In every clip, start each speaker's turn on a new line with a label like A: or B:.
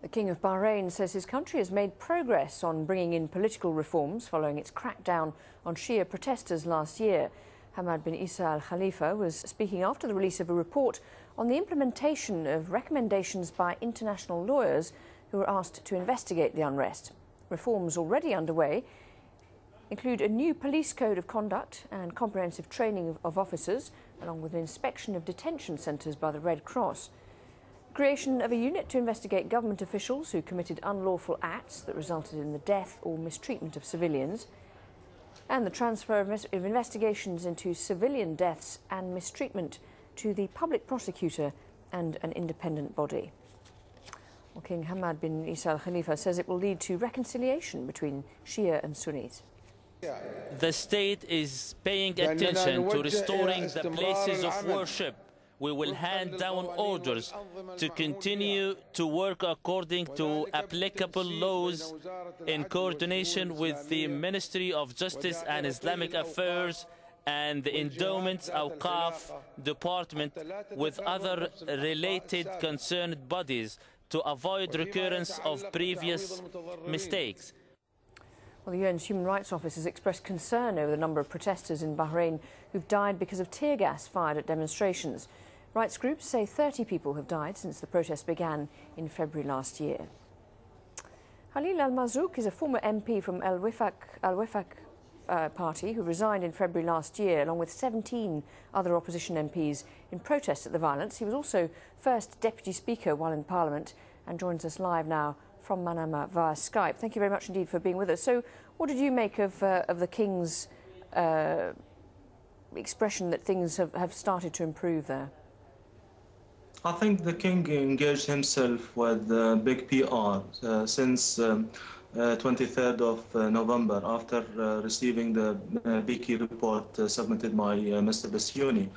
A: The King of Bahrain says his country has made progress on bringing in political reforms following its crackdown on Shia protesters last year. Hamad bin Isa Al Khalifa was speaking after the release of a report on the implementation of recommendations by international lawyers who were asked to investigate the unrest. Reforms already underway include a new police code of conduct and comprehensive training of officers, along with an inspection of detention centres by the Red Cross. Creation of a unit to investigate government officials who committed unlawful acts that resulted in the death or mistreatment of civilians, and the transfer of investigations into civilian deaths and mistreatment to the public prosecutor and an independent body. Well, King Hamad bin Isa Al Khalifa says it will lead to reconciliation between Shia and Sunnis.
B: The state is paying attention to restoring the places of worship. We will hand down orders to continue to work according to applicable laws in coordination with the Ministry of Justice and Islamic Affairs and the Endowments Awqaf Department with other related concerned bodies to avoid recurrence of previous mistakes.
A: Well, the UN's Human Rights Office has expressed concern over the number of protesters in Bahrain who've died because of tear gas fired at demonstrations. Rights groups say 30 people have died since the protests began in February last year. Khalil Al-Marzooq is a former MP from Al-Wefaq party who resigned in February last year, along with 17 other opposition MPs in protest at the violence. He was also first Deputy Speaker while in Parliament and joins us live now from Manama via Skype. Thank you very much indeed for being with us. So what did you make of the King's expression that things have started to improve there?
C: I think the King engaged himself with big PR since 23rd of November, after receiving the BICI report submitted by Mr. Bassiouni.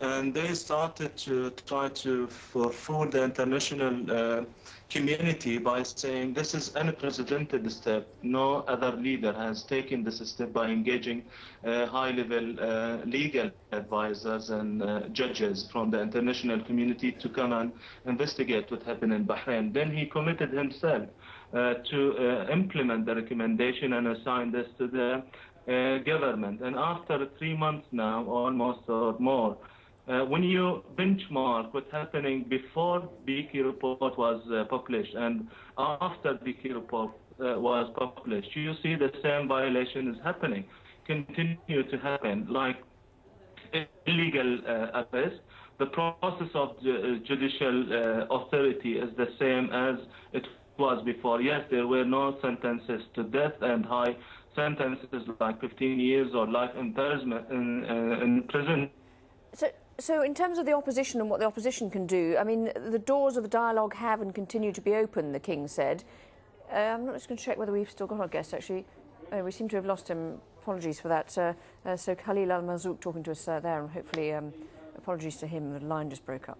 C: And they started to try to fool the international community by saying this is an unprecedented step. No other leader has taken this step by engaging high-level legal advisors and judges from the international community to come and investigate what happened in Bahrain. Then he committed himself to implement the recommendation and assign this to the government. And after 3 months now, almost or more, when you benchmark what's happening before BICI report was published and after BICI report was published, you see the same violation is happening, continue to happen, like illegal arrest. The process of judicial authority is the same as it was before. Yes, there were no sentences to death and high sentences like 15 years or life imprisonment in prison.
A: So in terms of the opposition and what the opposition can do, I mean, the doors of the dialogue have and continue to be open, the King said. I'm not just going to check whether we've still got our guest, actually. We seem to have lost him. Apologies for that. So Khalil Al-Marzooq talking to us there, and hopefully apologies to him, the line just broke up.